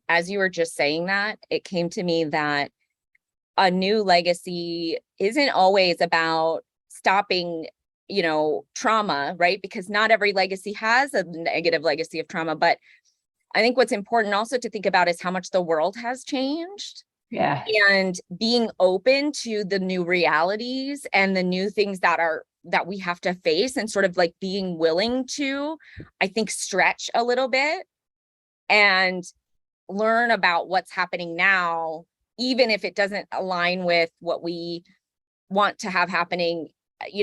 as you were just saying that, it came to me that a new legacy isn't always about stopping, trauma, right? Because not every legacy has a negative legacy of trauma. But I think what's important also to think about is how much the world has changed. Yeah. And being open to the new realities and the new things that we have to face, and sort of like being willing to, I think, stretch a little bit and learn about what's happening now, even if it doesn't align with what we want to have happening,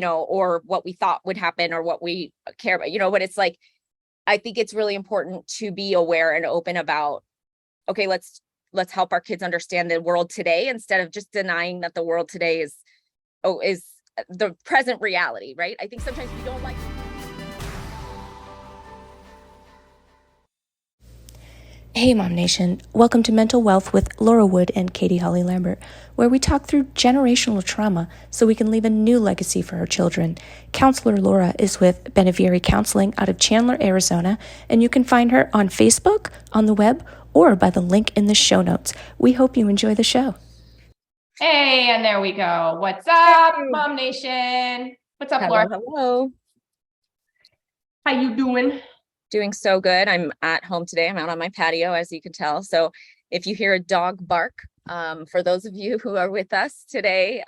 or what we thought would happen or what we care about, but it's like, I think it's really important to be aware and open about, okay, let's help our kids understand the world today, instead of just denying that the world today is the present reality, right? I think sometimes we don't like. Hey MOMnation, welcome to Mental Wealth with Laura Wood and Katie Holly Lambert, where we talk through generational trauma so we can leave a new legacy for our children. Counselor Laura is with Benavieri Counseling out of Chandler, Arizona, and you can find her on Facebook, on the web, or by the link in the show notes. We hope you enjoy the show. Hey, and there we go. What's up, MOMnation? What's up, Laura? Hello. How you doing? Doing so good. I'm at home today. I'm out on my patio, as you can tell. So if you hear a dog bark, for those of you who are with us today,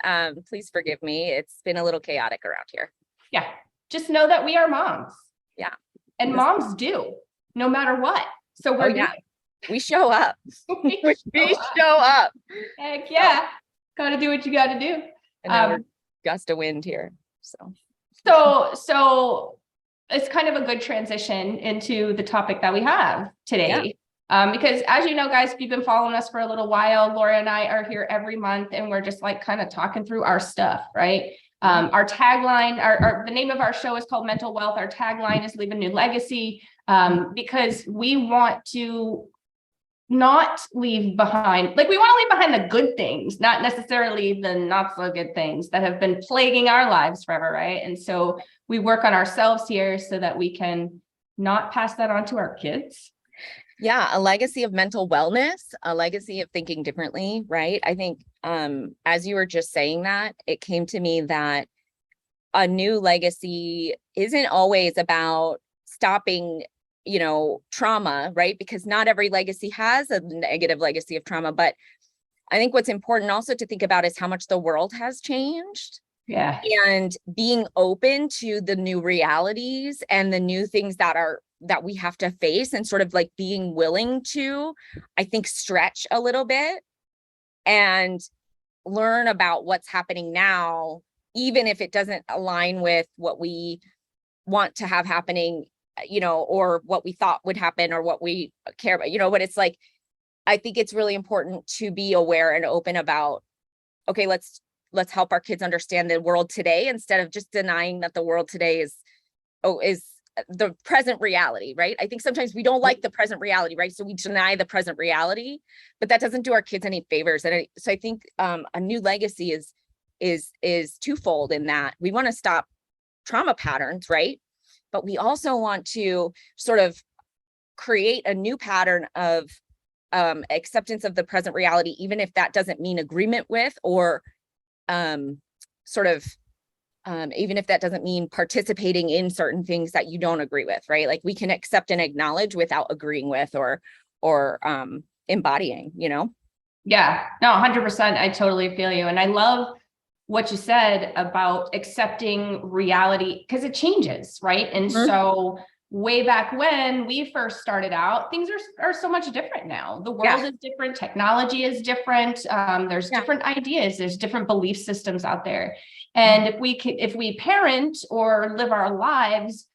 please forgive me. It's been a little chaotic around here. Yeah. Just know that we are moms. Yeah. And moms do, no matter what. So we're we show up. we show up. Heck yeah. Got to do what you got to do. And now we're gust of wind here. So it's kind of a good transition into the topic that we have today. Yeah. Because as you know, guys, if you've been following us for a little while, Laura and I are here every month, and we're just like kind of talking through our stuff, right? Our tagline, the name of our show is called Mental Wealth. Our tagline is Leave a New Legacy, because we want to not leave behind, we want to leave behind the good things, not necessarily the not so good things that have been plaguing our lives forever, right? And so we work on ourselves here so that we can not pass that on to our kids. Yeah, a legacy of mental wellness, a legacy of thinking differently, right? I think as you were just saying that, it came to me that a new legacy isn't always about stopping trauma, right? Because not every legacy has a negative legacy of trauma. But I think what's important also to think about is how much the world has changed. Yeah. And being open to the new realities and the new things that we have to face, and sort of like being willing to, I think, stretch a little bit and learn about what's happening now, even if it doesn't align with what we want to have happening, or what we thought would happen or what we care about, but it's like, I think it's really important to be aware and open about, okay, let's help our kids understand the world today, instead of just denying that the world today is the present reality, right? I think sometimes we don't like the present reality, right? So we deny the present reality, but that doesn't do our kids any favors. And so I think a new legacy is twofold, in that we want to stop trauma patterns, right? But we also want to sort of create a new pattern of acceptance of the present reality, even if that doesn't mean agreement with, or even if that doesn't mean participating in certain things that you don't agree with, right? Like, we can accept and acknowledge without agreeing with or embodying, Yeah, no, 100%. I totally feel you. And I love what you said about accepting reality, because it changes, right? And so way back when we first started out, things are so much different now. The world is different. Technology is different. There's different ideas. There's different belief systems out there. And if we parent or live our lives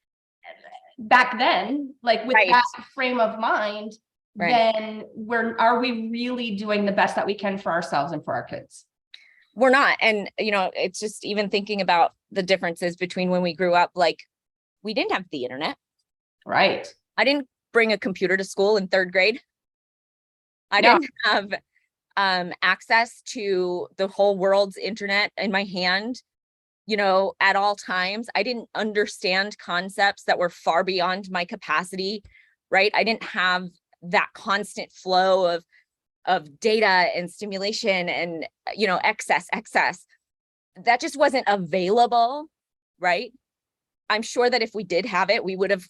back then, like with that frame of mind, then are we really doing the best that we can for ourselves and for our kids? We're not. And, it's just even thinking about the differences between when we grew up, like, we didn't have the internet. Right. I didn't bring a computer to school in third grade. I didn't have access to the whole world's internet in my hand, at all times. I didn't understand concepts that were far beyond my capacity, right? I didn't have that constant flow of data and stimulation and, you know, excess, that just wasn't available, right? I'm sure that if we did have it, we would have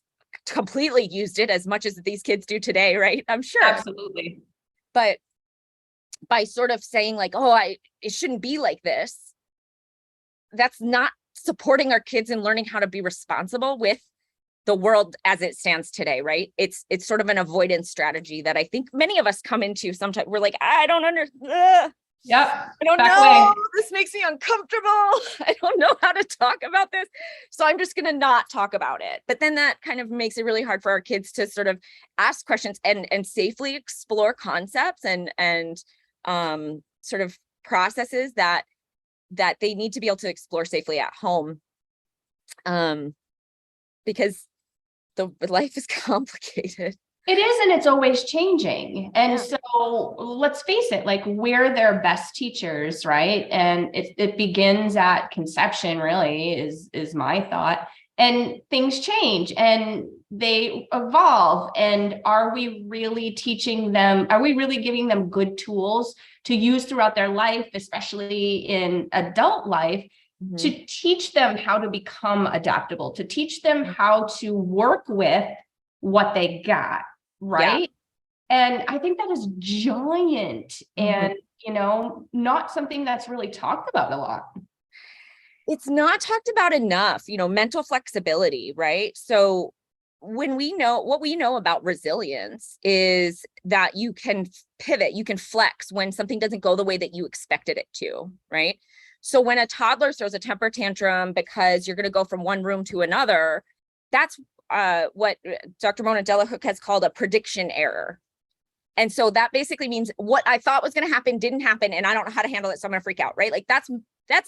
completely used it as much as these kids do today, right? I'm sure. Absolutely. But by sort of saying like, oh, it shouldn't be like this, that's not supporting our kids in learning how to be responsible with the world as it stands today, right? It's sort of an avoidance strategy that I think many of us come into sometimes. We're like, I don't understand. Yep. I don't Back know. away. This makes me uncomfortable. I don't know how to talk about this. So I'm just going to not talk about it. But then that kind of makes it really hard for our kids to sort of ask questions and safely explore concepts and sort of processes that they need to be able to explore safely at home. Because the life is complicated. It is, and it's always changing. And Yeah. so let's face it, like we're their best teachers, right? And it begins at conception, really, is my thought. And things change and they evolve. And are we really teaching them? Are we really giving them good tools to use throughout their life, especially in adult life, to teach them how to become adaptable, to teach them how to work with what they got, right? Yeah. And I think that is giant and, you know, not something that's really talked about a lot. It's not talked about enough, you know, mental flexibility, right? So when what we know about resilience is that you can pivot, you can flex when something doesn't go the way that you expected it to, right? So when a toddler throws a temper tantrum because you're going to go from one room to another, that's what Dr. Mona Delahook has called a prediction error. And so that basically means what I thought was going to happen didn't happen, and I don't know how to handle it, so I'm going to freak out, right? Like that's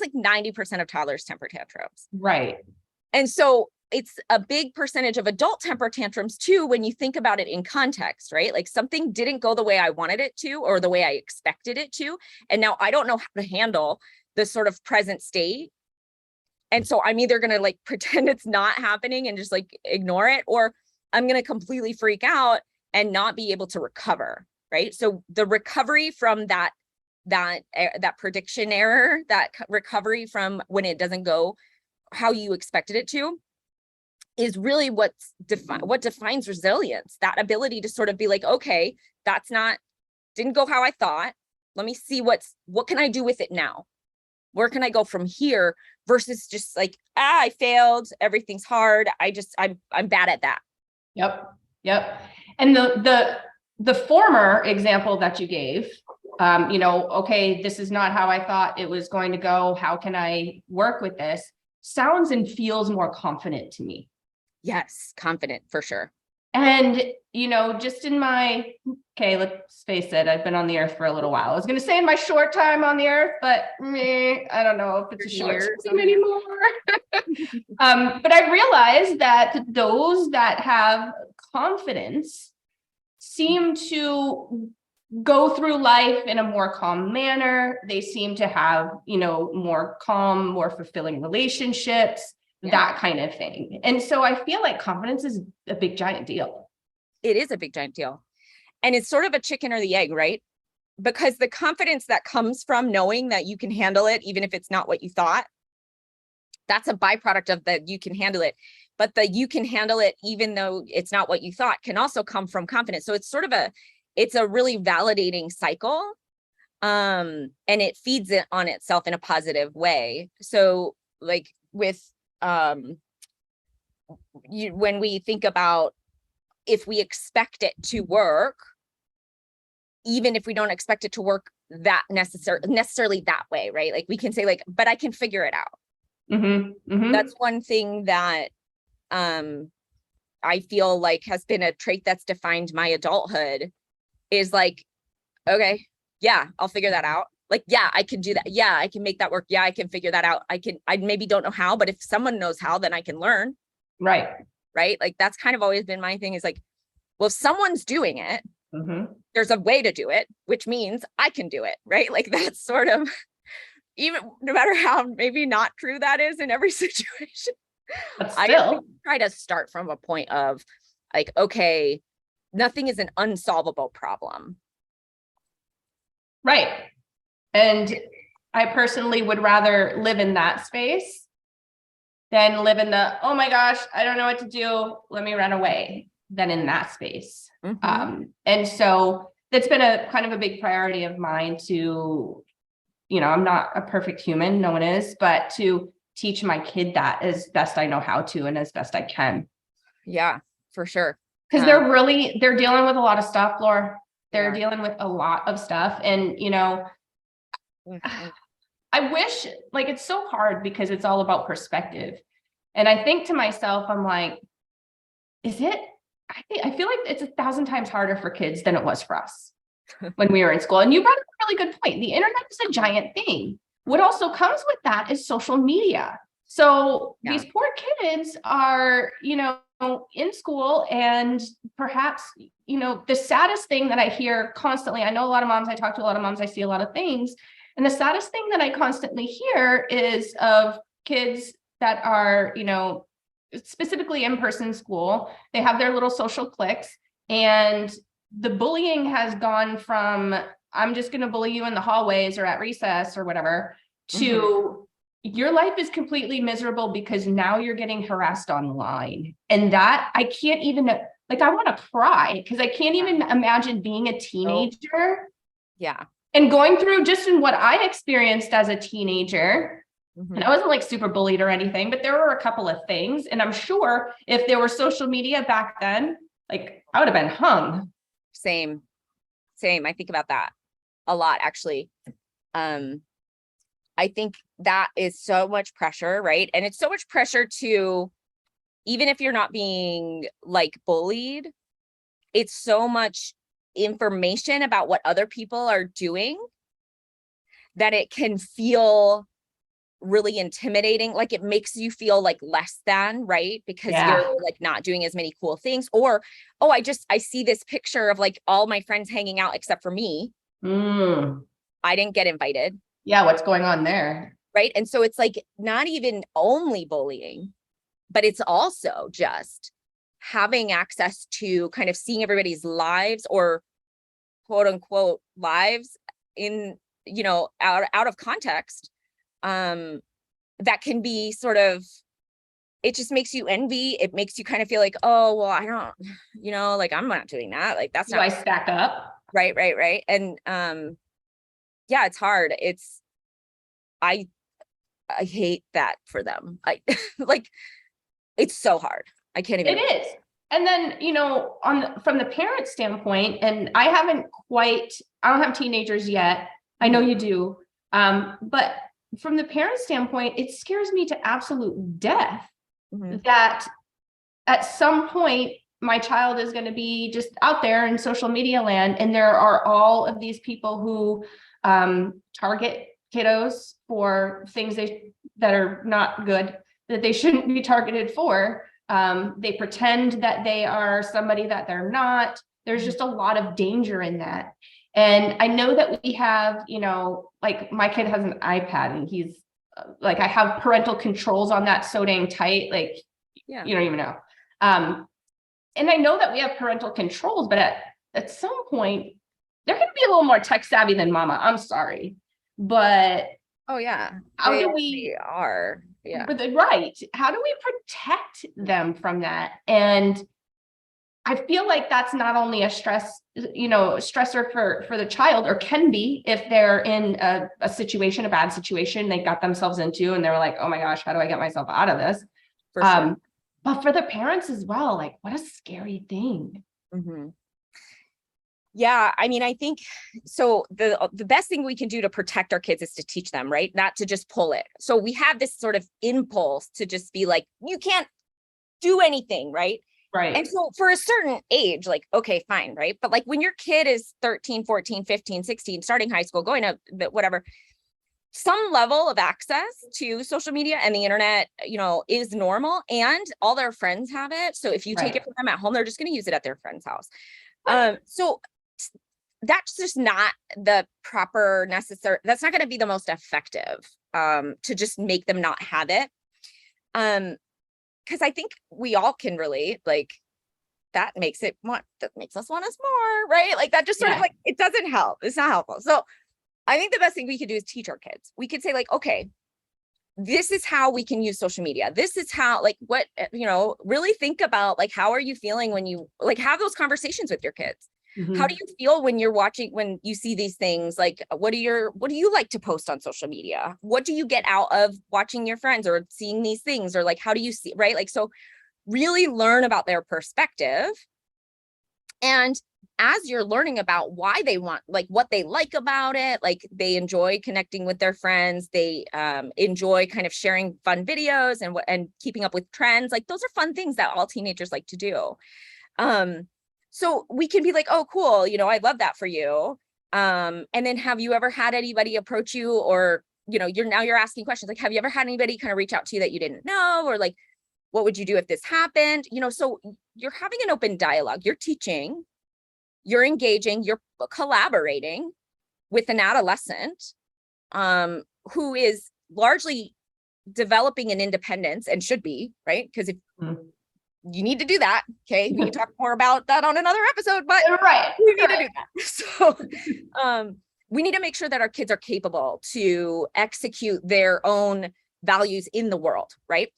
like 90% of toddlers' temper tantrums. Right. And so it's a big percentage of adult temper tantrums too, when you think about it in context, right? Like something didn't go the way I wanted it to, or the way I expected it to. And now I don't know how to handle the sort of present state. And so I'm either going to like pretend it's not happening and just like ignore it, or I'm going to completely freak out and not be able to recover, right? So the recovery from that prediction error, that recovery from when it doesn't go how you expected it to, is really what defines resilience. That ability to sort of be like, okay, didn't go how I thought. Let me see what can I do with it now? Where can I go from here? Versus just like, I failed, everything's hard. I'm bad at that. Yep. And the former example that you gave, you know, okay, this is not how I thought it was going to go. How can I work with this? Sounds and feels more confident to me. Yes, confident for sure. And, you know, just in okay, let's face it, I've been on the earth for a little while. I was going to say in my short time on the earth, but I don't know if it's a short time anymore. But I realized that those that have confidence seem to go through life in a more calm manner. They seem to have, you know, more calm, more fulfilling relationships. That kind of thing. And so I feel like confidence is a big giant deal. It is a big giant deal. And it's sort of a chicken or the egg, right? Because the confidence that comes from knowing that you can handle it, even if it's not what you thought, that's a byproduct of that you can handle it. But the you can handle it, even though it's not what you thought, can also come from confidence. So it's sort of it's a really validating cycle. And it feeds it on itself in a positive way. So like with, when we think about if we expect it to work, even if we don't expect it to work that necessarily that way, right? Like we can say like, but I can figure it out. That's one thing that I feel like has been a trait that's defined my adulthood, is like, okay, yeah, I'll figure that out. Like, yeah, I can do that. Yeah, I can make that work. Yeah, I can figure that out. I maybe don't know how, but if someone knows how, then I can learn. Right. Like that's kind of always been my thing, is like, well, if someone's doing it, there's a way to do it, which means I can do it. Right. Like that's sort of, even no matter how maybe not true that is in every situation. But still, I try to start from a point of like, okay, nothing is an unsolvable problem. Right. And I personally would rather live in that space than live in the, oh my gosh, I don't know what to do, let me run away, than in that space. And so that's been a kind of a big priority of mine to, I'm not a perfect human, no one is, but to teach my kid that as best I know how to and as best I can. Yeah, for sure. Because they're dealing with a lot of stuff, Laura. They're dealing with a lot of stuff. And, I wish, like, it's so hard because it's all about perspective. And I think to myself, I'm like, is it? I feel like it's 1,000 times harder for kids than it was for us when we were in school. And you brought up a really good point. The internet is a giant thing. What also comes with that is social media. So these poor kids are, in school, and perhaps, the saddest thing that I hear constantly, I know a lot of moms, I talk to a lot of moms, I see a lot of things. And the saddest thing that I constantly hear is of kids that are, specifically in-person school. They have their little social cliques, and the bullying has gone from, I'm just going to bully you in the hallways or at recess or whatever, to your life is completely miserable because now you're getting harassed online. And that I can't even, like, I want to cry because I can't even imagine being a teenager. Yeah. And going through just in what I experienced as a teenager. And I wasn't like super bullied or anything, but there were a couple of things. And I'm sure if there were social media back then, like, I would have been hung. Same. I think about that a lot, actually. I think that is so much pressure, right? And it's so much pressure to, even if you're not being like bullied, it's so much information about what other people are doing that it can feel really intimidating. Like, it makes you feel like less than, right? Because you're like not doing as many cool things, or, oh, I see this picture of like all my friends hanging out except for me. I didn't get invited. Yeah. What's going on there? Right. And so it's like not even only bullying, but it's also just having access to kind of seeing everybody's lives, or quote unquote lives, in, out of context. That can be sort of, it just makes you envy. It makes you kind of feel like, oh, well, I don't, like, I'm not doing that. Like, that's not, I stack up. Right. And, yeah, it's hard. I hate that for them. Like, it's so hard. I can't even. It is. And then, from the parent standpoint, and I don't have teenagers yet. I know you do. But from the parent standpoint, it scares me to absolute death that at some point my child is going to be just out there in social media land, and there are all of these people who target kiddos for things that are not good, that they shouldn't be targeted for. They pretend that they are somebody that they're not. There's just a lot of danger in that. And I know that we have, like, my kid has an iPad, and he's like, I have parental controls on that so dang tight. Like, you don't even know. And I know that we have parental controls, but at some point, they're going to be a little more tech savvy than mama. I'm sorry. But oh yeah, how do we are? Yeah. But right. How do we protect them from that? And I feel like that's not only a stressor for the child, or can be if they're in a situation, a bad situation they got themselves into, and they're like, oh my gosh, how do I get myself out of this? For sure. But for the parents as well, like, what a scary thing. Yeah, I mean, I think so. The best thing we can do to protect our kids is to teach them, right? Not to just pull it. So we have this sort of impulse to just be like, you can't do anything, right? Right. And so for a certain age, like, okay, fine, right? But like when your kid is 13, 14, 15, 16, starting high school, going up, whatever, some level of access to social media and the internet, is normal, and all their friends have it. So if you take it from them at home, they're just going to use it at their friend's house. So that's just not the proper necessary. That's not going to be the most effective, to just make them not have it. Because I think we all can relate, like, that makes us want us more, right? Like that just sort of Yeah. like, it doesn't help. It's not helpful. So I think the best thing we could do is teach our kids. We could say like, okay, this is how we can use social media. This is how, like, what, really think about like, how are you feeling when you like have those conversations with your kids? How do you feel when you're watching, when you see these things? Like, what do you like to post on social media? What do you get out of watching your friends or seeing these things? Or like, how do you see, right? Like, so really learn about their perspective. And as you're learning about why they want, like what they like about it, like they enjoy connecting with their friends, they enjoy kind of sharing fun videos and keeping up with trends. Like those are fun things that all teenagers like to do. So we can be like, oh, cool, I love that for you. And then have you ever had anybody approach you, or, you're asking questions like, have you ever had anybody kind of reach out to you that you didn't know? Or like, what would you do if this happened? So you're having an open dialogue, you're teaching, you're engaging, you're collaborating with an adolescent who is largely developing an independence and should be, right? Because if you need to do that, okay, we can talk more about that on another episode, but Right. we need to do that. So we need to make sure that our kids are capable to execute their own values in the world, right?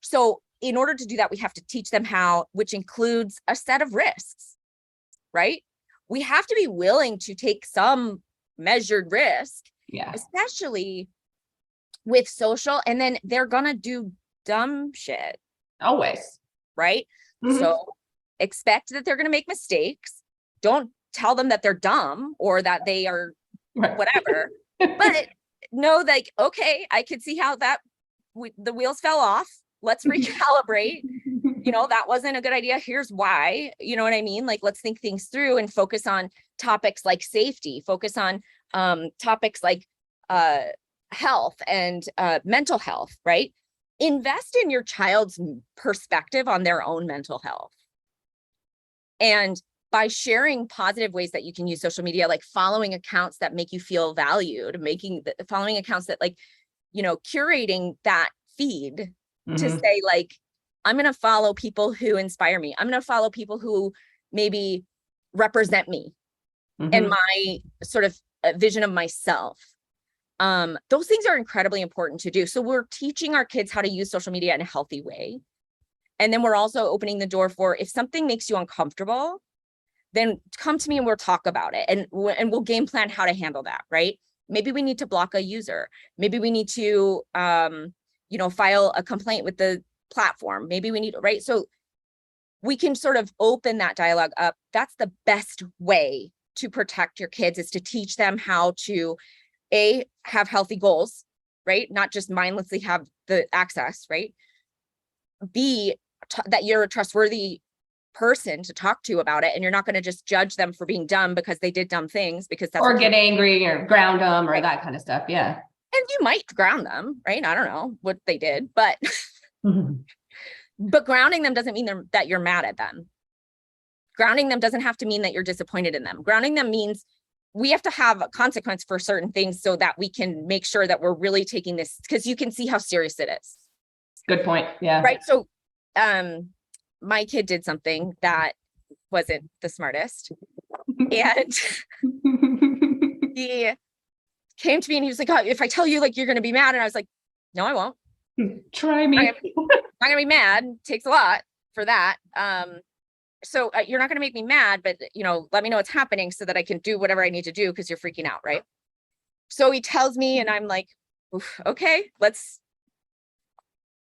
So in order to do that, we have to teach them how, which includes a set of risks, right? We have to be willing to take some measured risk, especially with social, and then they're gonna do dumb shit. Always. Right? So expect that they're gonna make mistakes. Don't tell them that they're dumb or that they are whatever, but know like, okay, I could see how that the wheels fell off. Let's recalibrate. That wasn't a good idea. Here's why. You know what I mean? Like, let's think things through and focus on topics like safety, focus on topics like health and mental health, right? Invest in your child's perspective on their own mental health. And by sharing positive ways that you can use social media, like following accounts that make you feel valued, following accounts that like, curating that feed to say like, I'm going to follow people who inspire me. I'm going to follow people who maybe represent me and my sort of vision of myself. Those things are incredibly important to do. So we're teaching our kids how to use social media in a healthy way. And then we're also opening the door for, if something makes you uncomfortable, then come to me and we'll talk about it. And we'll game plan how to handle that, right? Maybe we need to block a user. Maybe we need to, file a complaint with the platform. Maybe we need, right? So we can sort of open that dialogue up. That's the best way to protect your kids, is to teach them how to have healthy goals, right? Not just mindlessly have the access, right? B, that you're a trustworthy person to talk to about it, and you're not going to just judge them for being dumb because they did dumb things, because that's or get angry or ground them or that kind of stuff. Yeah. And you might ground them, right? I don't know what they did, but but grounding them doesn't mean that you're mad at them. Grounding them doesn't have to mean that you're disappointed in them. Grounding them means we have to have a consequence for certain things so that we can make sure that we're really taking this, because you can see how serious it is. Good point. Yeah. Right. So my kid did something that wasn't the smartest. And he came to me and he was like, oh, if I tell you, like, you're going to be mad. And I was like, no, I won't. Try me. I'm not going to be mad. It takes a lot for that. So you're not going to make me mad, but, let me know what's happening so that I can do whatever I need to do, because you're freaking out. Right. So he tells me, and I'm like, okay,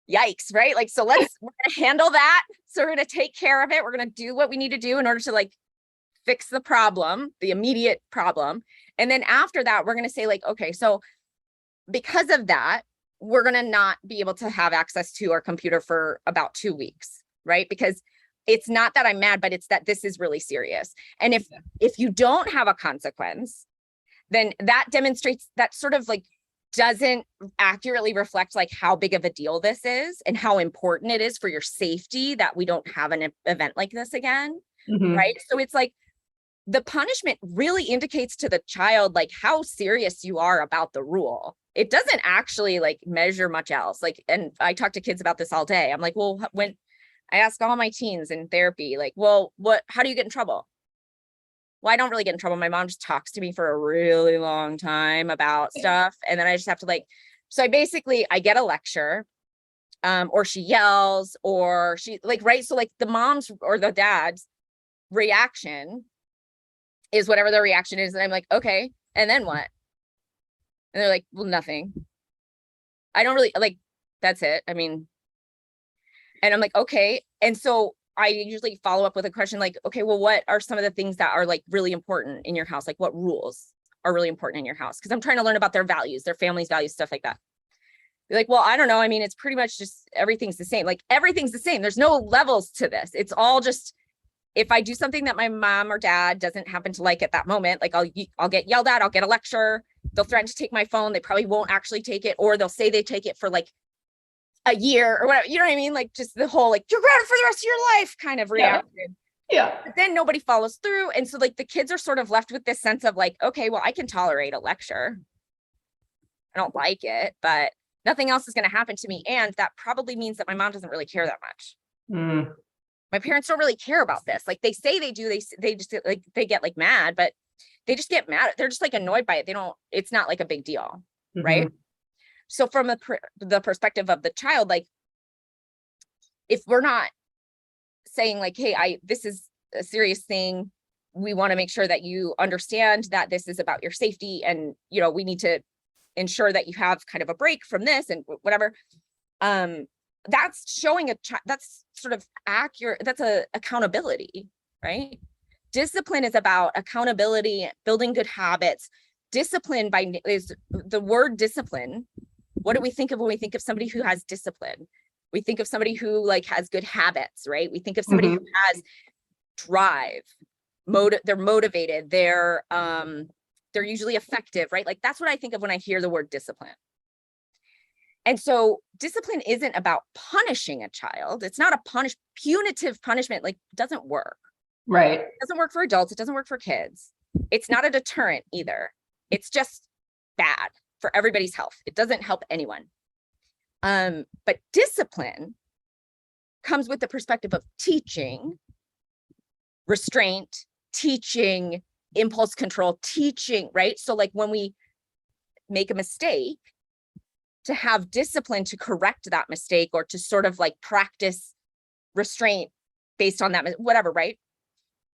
yikes. Right. Like, so we're going to handle that. So we're going to take care of it. We're going to do what we need to do in order to like fix the problem, the immediate problem. And then after that, we're going to say like, okay, so because of that, we're going to not be able to have access to our computer for about 2 weeks. Right. Because it's not that I'm mad, but it's that this is really serious. And if you don't have a consequence, then that demonstrates that sort of like doesn't accurately reflect like how big of a deal this is and how important it is for your safety that we don't have an event like this again. Right. So it's like the punishment really indicates to the child like how serious you are about the rule. It doesn't actually like measure much else. Like, and I talk to kids about this all day. I'm like, well, I ask all my teens in therapy, like, well, how do you get in trouble? Well, I don't really get in trouble. My mom just talks to me for a really long time about stuff. And then I just have to so I get a lecture, or she yells, or she right. So the mom's or the dad's reaction is whatever their reaction is. And I'm like, okay, and then what? And they're like, well, nothing. I don't really that's it. I mean, and I'm like, okay. And so I usually follow up with a question like, okay, well, what are some of the things that are really important in your house? Like what rules are really important in your house? Because I'm trying to learn about their values, their family's values, stuff like that. Be like, well, I don't know. I mean, it's pretty much just everything's the same. Everything's the same. There's no levels to this. It's all just, if I do something that my mom or dad doesn't happen to like at that moment, I'll get yelled at, I'll get a lecture. They'll threaten to take my phone. They probably won't actually take it, or they'll say they take it for a year or whatever, you know what I mean? Just the whole, you're grounded for the rest of your life kind of reaction. Yeah. But then nobody follows through. And so the kids are sort of left with this sense of okay, well, I can tolerate a lecture. I don't like it, but nothing else is going to happen to me. And that probably means that my mom doesn't really care that much. My parents don't really care about this. They say they do, they just they get mad, but they just get mad. They're just annoyed by it. It's not a big deal. Right. So from the perspective of the child, if we're not saying hey, this is a serious thing, we want to make sure that you understand that this is about your safety, and we need to ensure that you have kind of a break from this and whatever. That's showing that's sort of accurate. That's accountability, right? Discipline is about accountability, building good habits. Discipline is the word discipline. What do we think of when we think of somebody who has discipline? We think of somebody who has good habits, right? We think of somebody who has drive, they're motivated, they're usually effective, right? That's what I think of when I hear the word discipline. And so discipline isn't about punishing a child. It's not a punitive punishment, doesn't work. Right. It doesn't work for adults. It doesn't work for kids. It's not a deterrent either. It's just bad for everybody's health. It doesn't help anyone. But discipline comes with the perspective of teaching, restraint, teaching, impulse control, teaching, right? So when we make a mistake, to have discipline to correct that mistake, or to sort of practice restraint based on that, whatever, right?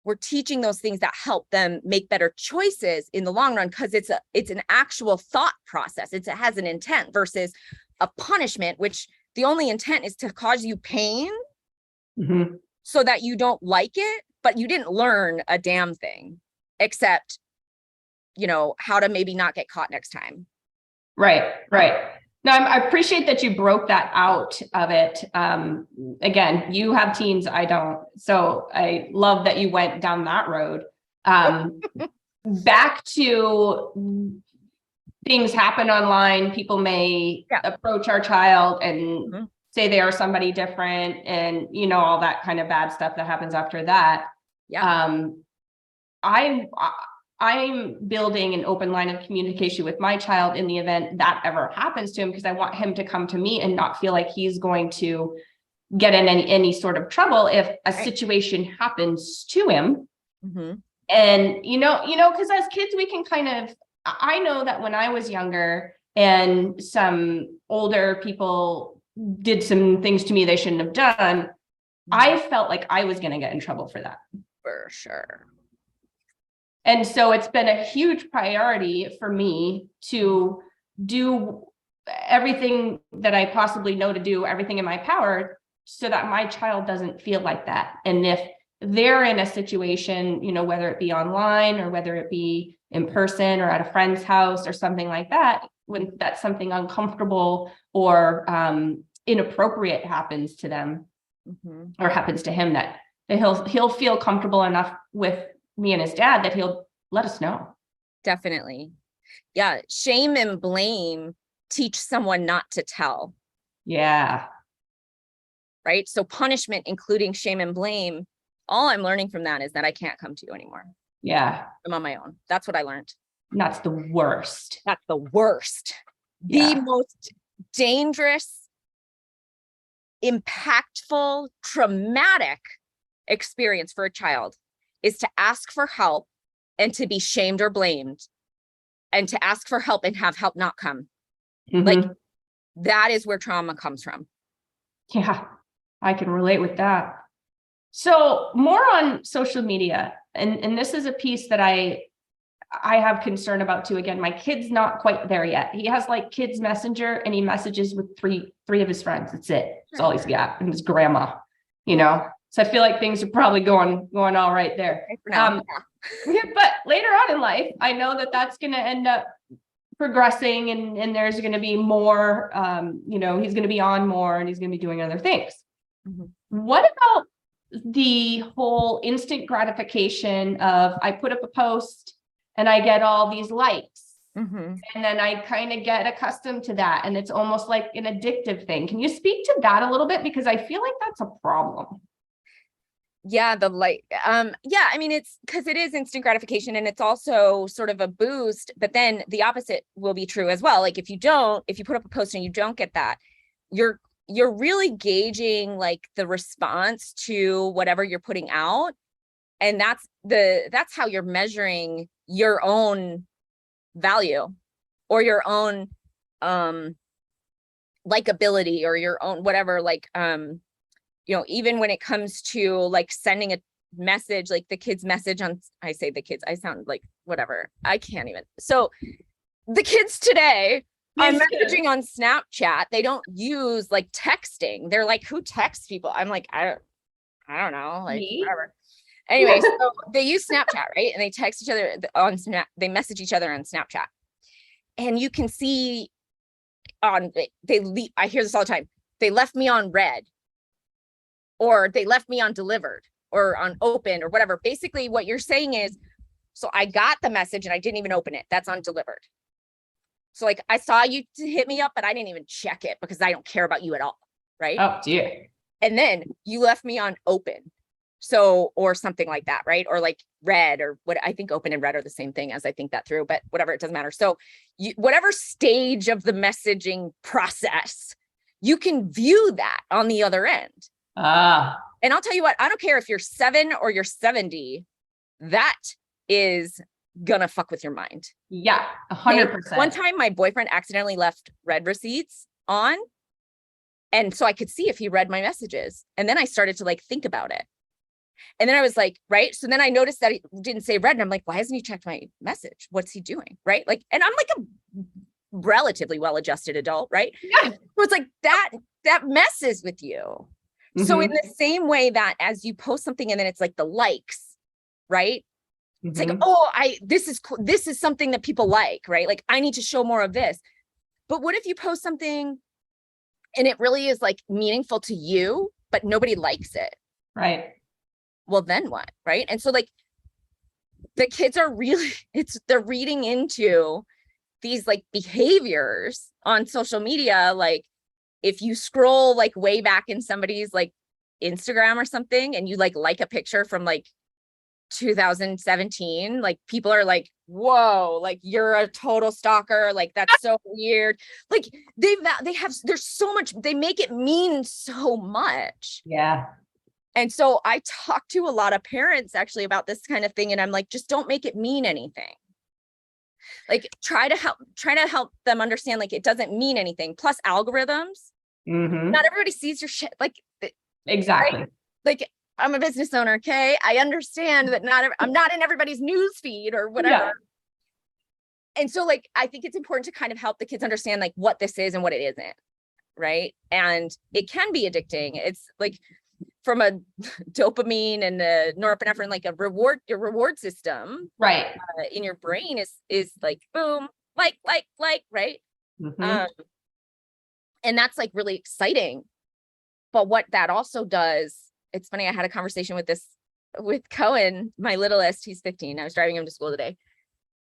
We're teaching those things that help them make better choices in the long run, because it's an actual thought process. It has an intent versus a punishment, which the only intent is to cause you pain so that you don't like it, but you didn't learn a damn thing except, how to maybe not get caught next time. Right. No, I appreciate that you broke that out of it. Again, you have teens, I don't. So I love that you went down that road. Back to things happen online. People may approach our child and say they are somebody different, and all that kind of bad stuff that happens after that. I'm building an open line of communication with my child in the event that ever happens to him, because I want him to come to me and not feel like he's going to get in any sort of trouble if a situation happens to him. And, because as kids, we can I know that when I was younger and some older people did some things to me they shouldn't have done, I felt like I was going to get in trouble for that. For sure. And so it's been a huge priority for me to do everything that I possibly know to do, everything in my power, so that my child doesn't feel like that. And if they're in a situation, whether it be online or whether it be in person or at a friend's house or something like that, when that's something uncomfortable or inappropriate happens to them or happens to him, that he'll feel comfortable enough with me and his dad that he'll let us know. Definitely. Yeah. Shame and blame teach someone not to tell. Yeah. Right. So punishment, including shame and blame, all I'm learning from that is that I can't come to you anymore. Yeah. I'm on my own. That's what I learned. And that's the worst. That's the worst. Yeah. The most dangerous impactful, traumatic experience for a child is to ask for help and to be shamed or blamed, and to ask for help and have help not come. Like, that is where trauma comes from. Yeah, I can relate with that. So more on social media, and this is a piece that I have concern about too. Again, my kid's not quite there yet. He has like kids messenger and he messages with three of his friends. That's it. That's all he's got. And his grandma, you know? So I feel like things are probably going all right there. Now, But later on in life, I know that that's going to end up progressing and there's going to be more, you know, he's going to be on more and he's going to be doing other things. What about the whole instant gratification of I put up a post and I get all these likes and then I kind of get accustomed to that. And it's almost like an addictive thing. Can you speak to that a little bit? Because I feel like that's a problem. Yeah, yeah, I mean, it's because it is instant gratification and it's also sort of a boost, but then the opposite will be true as well. Like if you put up a post and you don't get that, you're really gauging like the response to whatever you're putting out. And that's how you're measuring your own value or your own likability or your own whatever, like you know, even when it comes to like sending a message, like the kids message on, I say the kids, I sound like whatever. I can't even. So the kids today are messaging on Snapchat. They don't use like texting. They're like, who texts people? I'm like, I don't know, like whatever. Anyway, so they use Snapchat, right? And they text each other on Snap. They message each other on Snapchat. And you can see I hear this all the time. They left me on red. Or they left me on delivered or on open or whatever. Basically what you're saying is, so I got the message and I didn't even open it. That's on delivered. So like I saw you hit me up, but I didn't even check it because I don't care about you at all. Right. Oh dear. And then you left me on open. So, or something like that. Right. Or like red or what I think open and red are the same thing as I think that through, but whatever, it doesn't matter. So whatever stage of the messaging process, you can view that on the other end. And I'll tell you what, I don't care if you're 7 or you're 70, that is gonna fuck with your mind. Yeah, 100%. One time my boyfriend accidentally left red receipts on. And so I could see if he read my messages. And then I started to like think about it. And then I was like, right. So then I noticed that he didn't say red. And I'm like, why hasn't he checked my message? What's he doing? Right. Like, and I'm like a relatively well-adjusted adult, right? Yeah. So it's like that messes with you. So in the same way that as you post something and then it's like the likes, right? It's like, oh, this is cool. This is something that people like, right? Like I need to show more of this. But what if you post something and it really is like meaningful to you, but nobody likes it? Right. Well, then what? Right. And so like the kids are really, they're reading into these like behaviors on social media, like, if you scroll like way back in somebody's like Instagram or something and you like a picture from like 2017, like people are like, whoa, like you're a total stalker. Like that's so weird. Like there's so much, they make it mean so much. Yeah. And so I talk to a lot of parents actually about this kind of thing. And I'm like, just don't make it mean anything. Like try to help them understand, like, it doesn't mean anything. Plus algorithms. Not everybody sees your shit. Like exactly. Right? Like I'm a business owner. Okay. I understand that I'm not in everybody's news feed or whatever. Yeah. And so like, I think it's important to kind of help the kids understand like what this is and what it isn't. Right. And it can be addicting. It's like from a dopamine and a norepinephrine, like your reward system. Right. In your brain is like, boom, like, right. And that's like really exciting. But what that also does, it's funny, I had a conversation with Cohen, my littlest, he's 15. I was driving him to school today.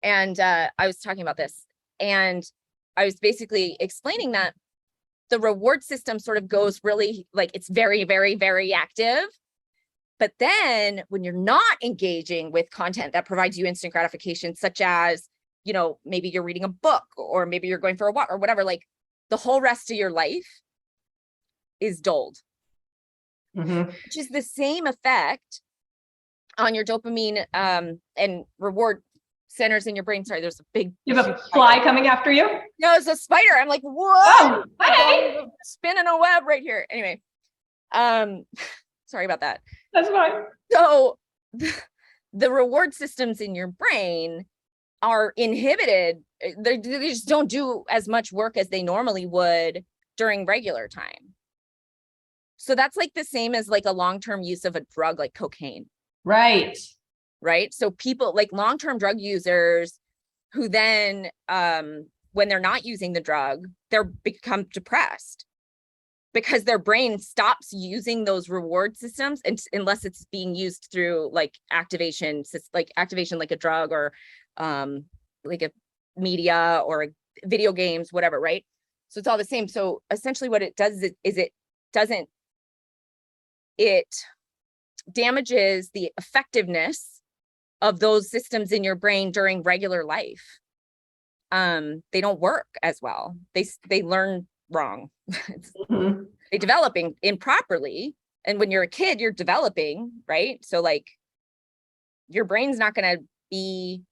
And I was talking about this. And I was basically explaining that the reward system sort of goes really like, it's very, very, very active. But then when you're not engaging with content that provides you instant gratification, such as, you know, maybe you're reading a book or maybe you're going for a walk or whatever, like the whole rest of your life is dulled, which is the same effect on your dopamine and reward centers in your brain. Sorry, there's a big You have a fly coming after you? No, it's a spider. I'm like, what? Oh, hey. Spinning a web right here. Anyway, sorry about that. That's fine. So the reward systems in your brain are inhibited. They just don't do as much work as they normally would during regular time. So that's like the same as like a long-term use of a drug like cocaine. Right. Right. So people like long-term drug users who then, when they're not using the drug, they're become depressed because their brain stops using those reward systems unless it's being used through like activation like a drug or like a media or video games, whatever. Right. So it's all the same. So essentially what it does is it damages the effectiveness of those systems in your brain during regular life. They don't work as well. They learn wrong. They developing improperly. And when you're a kid, you're developing, right? So like your brain's not going to be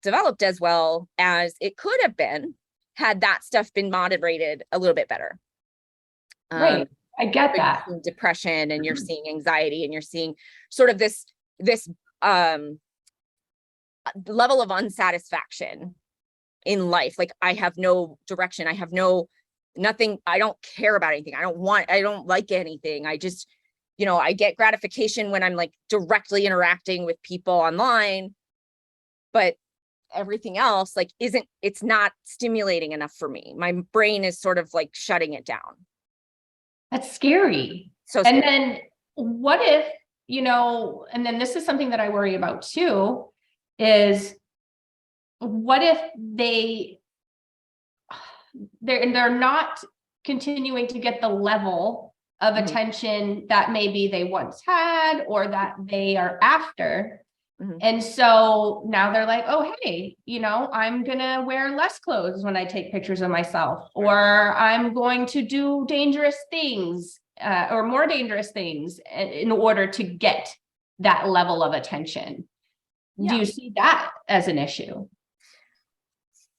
developed as well as it could have been had that stuff been moderated a little bit better. Right. I get that. Depression, and you're seeing anxiety, and you're seeing sort of this level of unsatisfaction in life. Like I have no direction. I have nothing. I don't care about anything. I don't like anything. I just, I get gratification when I'm like directly interacting with people online, but everything else like it's not stimulating enough for me. My brain is sort of like shutting it down. That's scary. So scary. And then what if, and then this is something that I worry about too, is what if they're not continuing to get the level of attention that maybe they once had or that they are after. And so now they're like, oh, hey, I'm going to wear less clothes when I take pictures of myself, or I'm going to do dangerous things or more dangerous things in order to get that level of attention. Yeah. Do you see that as an issue?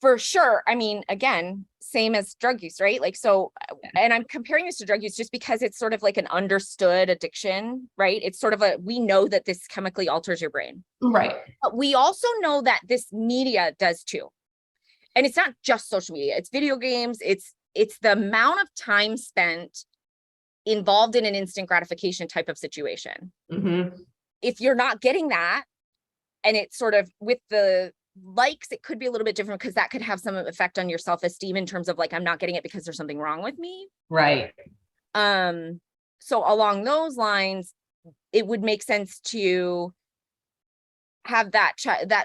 For sure. I mean, again, same as drug use, right? Like, so, and I'm comparing this to drug use just because it's sort of like an understood addiction, right? It's sort of we know that this chemically alters your brain. Right. But we also know that this media does too. And it's not just social media, it's video games. It's the amount of time spent involved in an instant gratification type of situation. If you're not getting that, and it's sort of with the likes, it could be a little bit different because that could have some effect on your self-esteem in terms of like, I'm not getting it because there's something wrong with me. Right. So along those lines, it would make sense to have that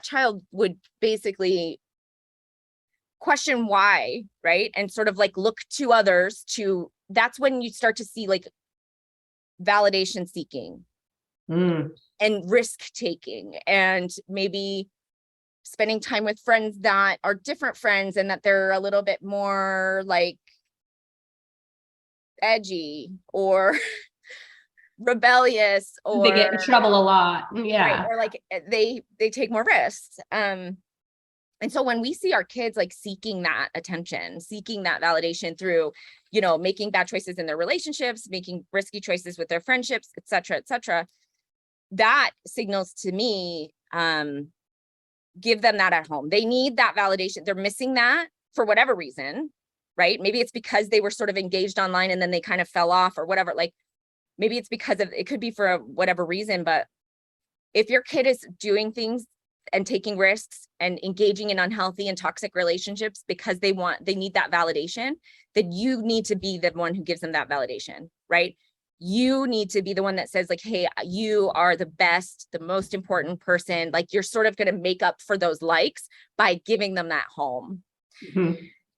child would basically question why, right? And sort of like look to others that's when you start to see like validation seeking and risk taking, and maybe spending time with friends that are different friends and that they're a little bit more like edgy or rebellious, or they get in trouble a lot. Yeah. Right? Or like they take more risks. And so when we see our kids like seeking that attention, seeking that validation through, making bad choices in their relationships, making risky choices with their friendships, et cetera, that signals to me, give them that at home. They need that validation. They're missing that for whatever reason, right? Maybe it's because they were sort of engaged online and then they kind of fell off or whatever. Like maybe it's because of, it could be for whatever reason, but if your kid is doing things and taking risks and engaging in unhealthy and toxic relationships because they need that validation, then you need to be the one who gives them that validation, right? You need to be the one that says like, hey, you are the best, the most important person. Like you're sort of going to make up for those likes by giving them that home.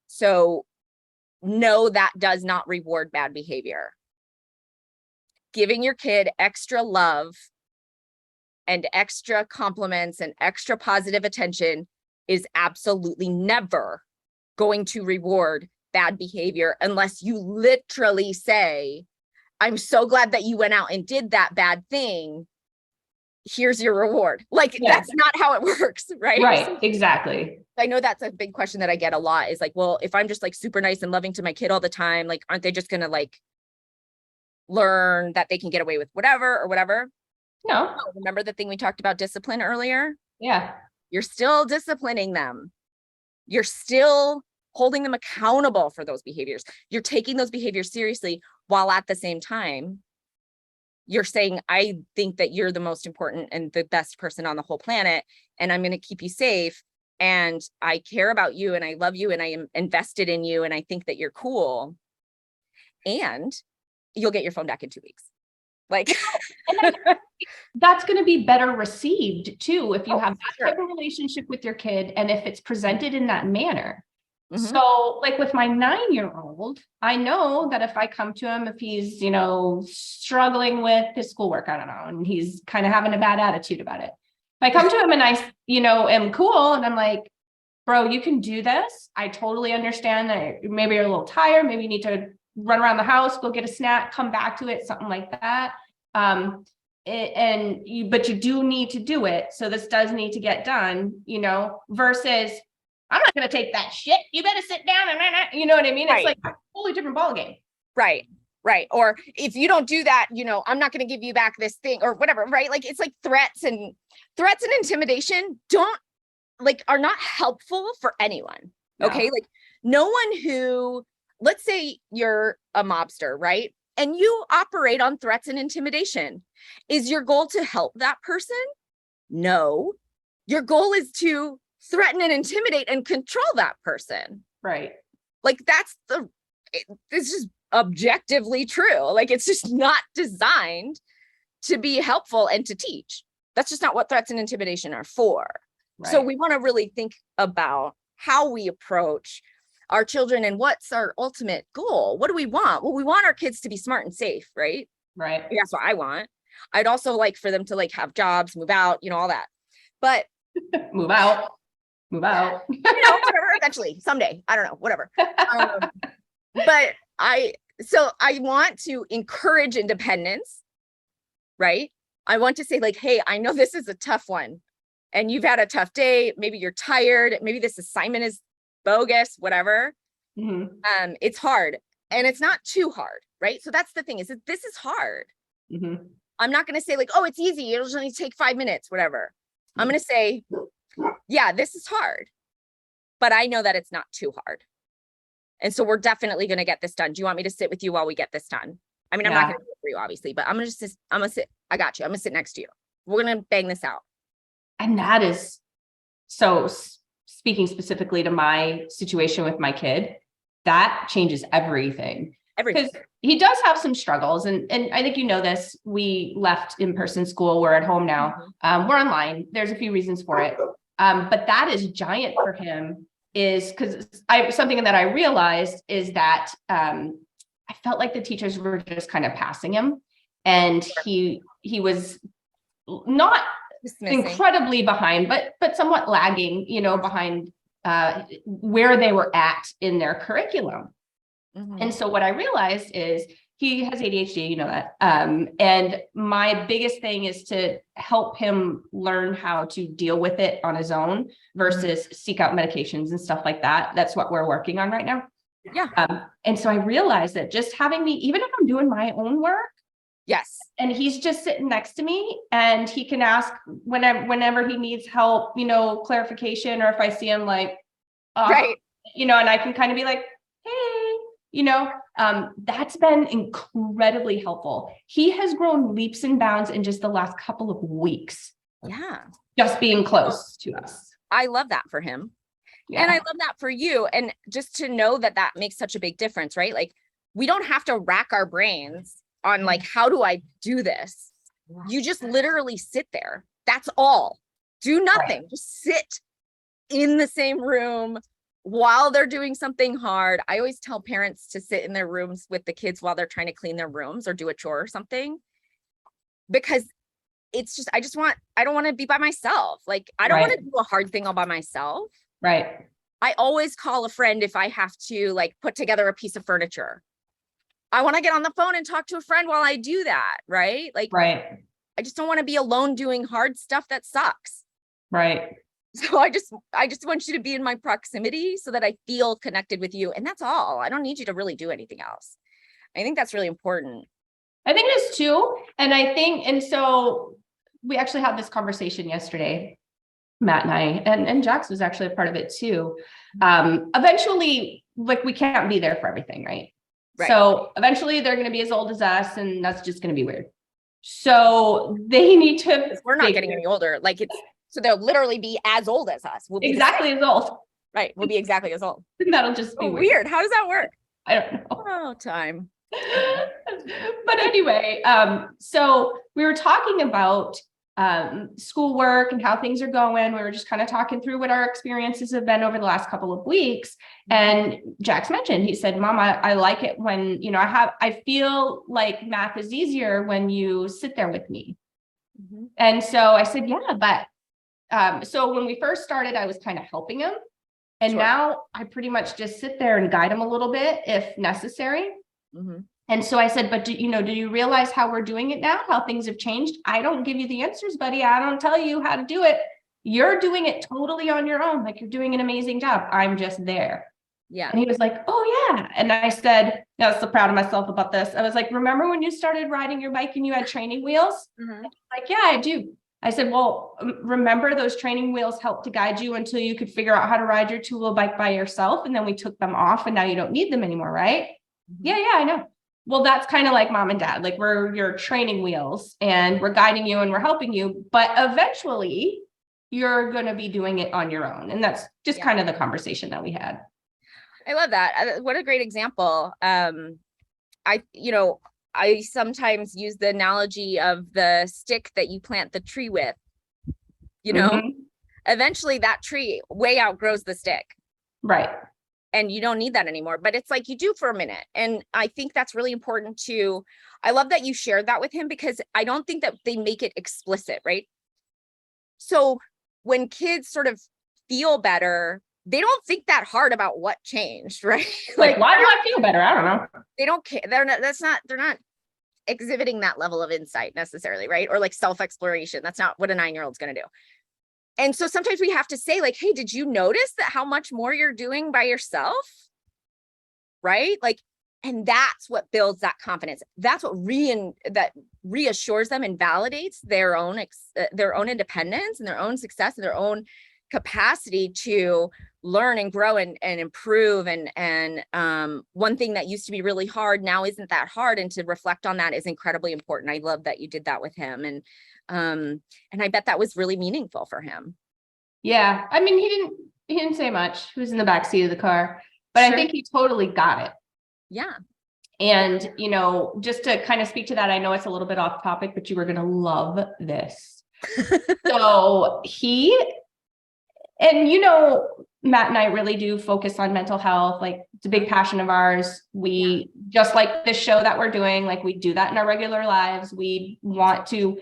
So no, that does not reward bad behavior. Giving your kid extra love and extra compliments and extra positive attention is absolutely never going to reward bad behavior unless you literally say, I'm so glad that you went out and did that bad thing. Here's your reward. Like, that's not how it works, right? Right, exactly. I know that's a big question that I get a lot is like, well, if I'm just like super nice and loving to my kid all the time, like, aren't they just going to like learn that they can get away with whatever or whatever? No. Oh, remember the thing we talked about discipline earlier? Yeah. You're still disciplining them. You're still holding them accountable for those behaviors. You're taking those behaviors seriously while at the same time, you're saying, I think that you're the most important and the best person on the whole planet, and I'm going to keep you safe. And I care about you and I love you and I am invested in you and I think that you're cool. And you'll get your phone back in 2 weeks. Like, that's going to be better received too if you have that sure. type of relationship with your kid and if it's presented in that manner. Mhm. So like with my 9-year-old, I know that if I come to him, if he's, you know, struggling with his schoolwork, I don't know, and he's kind of having a bad attitude about it. If I come to him and I, you know, am cool and I'm like, bro, you can do this. I totally understand that maybe you're a little tired. Maybe you need to run around the house, go get a snack, come back to it, something like that. But you do need to do it. So this does need to get done, you know, versus I'm not going to take that shit. You better sit down and, you know what I mean? It's like a totally different ballgame. Right. Right. Or if you don't do that, you know, I'm not going to give you back this thing or whatever. Right. Like, it's like threats and intimidation are not helpful for anyone. No. Okay. Like, no one who, let's say you're a mobster, right? And you operate on threats and intimidation. Is your goal to help that person? No. Your goal is to threaten and intimidate and control that person. Right. Like, it's just objectively true. Like, it's just not designed to be helpful and to teach. That's just not what threats and intimidation are for. Right. So we want to really think about how we approach our children and what's our ultimate goal. What do we want? Well, we want our kids to be smart and safe, right? Right. That's what I want. I'd also like for them to like have jobs, move out, you know, all that. But move out. You know, whatever, eventually, someday, I don't know, whatever. But I want to encourage independence, right? I want to say like, hey, I know this is a tough one and you've had a tough day. Maybe you're tired. Maybe this assignment is bogus, whatever. Mm-hmm. It's hard and it's not too hard, right? So that's the thing is that this is hard. Mm-hmm. I'm not going to say like, oh, it's easy. It'll only take 5 minutes, whatever. I'm going to say, yeah, this is hard, but I know that it's not too hard. And so we're definitely going to get this done. Do you want me to sit with you while we get this done? I mean, I'm not going to do it for you, obviously, but I'm going to sit. I got you. I'm going to sit next to you. We're going to bang this out. And that is, so speaking specifically to my situation with my kid, that changes everything. Because he does have some struggles. And I think, you know, this, we left in-person school. We're at home now. We're online. There's a few reasons for it. But that is giant for him is because something that I realized is that I felt like the teachers were just kind of passing him and he was not incredibly behind, but somewhat lagging, you know, behind where they were at in their curriculum. Mm-hmm. And so what I realized is he has ADHD, you know that. And my biggest thing is to help him learn how to deal with it on his own versus seek out medications and stuff like that. That's what we're working on right now. Yeah. And so I realized that just having me, even if I'm doing my own work, yes, and he's just sitting next to me and he can ask whenever he needs help, you know, clarification, or if I see him like, right, you know, and I can kind of be like, hey, you know, that's been incredibly helpful. He has grown leaps and bounds in just the last couple of weeks. Yeah. Just being close to us. I love that for him. Yeah. And I love that for you. And just to know that that makes such a big difference, right? Like, we don't have to rack our brains on like, how do I do this? You just literally sit there. That's all. Do nothing. Right. Just sit in the same room while they're doing something hard. I always tell parents to sit in their rooms with the kids while they're trying to clean their rooms or do a chore or something, because it's just, I don't want to be by myself. Like, I don't want to do a hard thing all by myself. Right. I always call a friend if I have to like put together a piece of furniture. I want to get on the phone and talk to a friend while I do that, right? Like, Right. I just don't want to be alone doing hard stuff that sucks. Right. So I just want you to be in my proximity so that I feel connected with you. And that's all. I don't need you to really do anything else. I think that's really important. I think it is too. And I think, and so we actually had this conversation yesterday, Matt and I, and Jax was actually a part of it too. Eventually, like we can't be there for everything, right? Right. So eventually they're going to be as old as us, and that's just going to be weird. So they need to. We're not getting any older. Like so they'll literally be as old as us. We'll be exactly as old. Right. We'll be exactly as old. That'll just be weird. How does that work? I don't know. Oh, time. But anyway, so we were talking about schoolwork and how things are going. We were just kind of talking through what our experiences have been over the last couple of weeks. And Jax mentioned, he said, Mom, I like it when, you know, I feel like math is easier when you sit there with me. Mm-hmm. And so I said, yeah, but so when we first started, I was kind of helping him. And Sure. now I pretty much just sit there and guide him a little bit if necessary. Mm-hmm. And so I said, but do you realize how we're doing it now? How things have changed? I don't give you the answers, buddy. I don't tell you how to do it. You're doing it totally on your own. Like you're doing an amazing job. I'm just there. Yeah. And he was like, oh yeah. And I said, I was so proud of myself about this. I was like, remember when you started riding your bike and you had training wheels? Mm-hmm. Like, yeah, I do. I said, well, remember those training wheels helped to guide you until you could figure out how to ride your two-wheel bike by yourself. And then we took them off and now you don't need them anymore, right? Mm-hmm. Yeah, I know. Well, that's kind of like mom and dad, like we're your training wheels and we're guiding you and we're helping you, but eventually you're going to be doing it on your own. And that's just kind of the conversation that we had. I love that. What a great example. I sometimes use the analogy of the stick that you plant the tree with, you know, mm-hmm. Eventually that tree way outgrows the stick. Right. And you don't need that anymore, but it's like you do for a minute. And I think that's really important too. I love that you shared that with him because I don't think that they make it explicit, right? So when kids sort of feel better, they don't think that hard about what changed, right? Like why do I feel better? I don't know. They don't care. They're not exhibiting that level of insight necessarily, right? Or like self-exploration. That's not what a 9-year-old's going to do. And so sometimes we have to say like, hey, did you notice that how much more you're doing by yourself? Right? Like, and that's what builds that confidence. That's what reassures them and validates their own independence and their own success and their own capacity to learn and grow and improve. And one thing that used to be really hard now isn't that hard. And to reflect on that is incredibly important. I love that you did that with him. And I bet that was really meaningful for him. Yeah. I mean, he didn't say much. He was in the back seat of the car, but sure. I think he totally got it. Yeah. And, you know, just to kind of speak to that, I know it's a little bit off topic, but you were going to love this. So and you know, Matt and I really do focus on mental health. Like it's a big passion of ours. We just like this show that we're doing, like we do that in our regular lives. We want to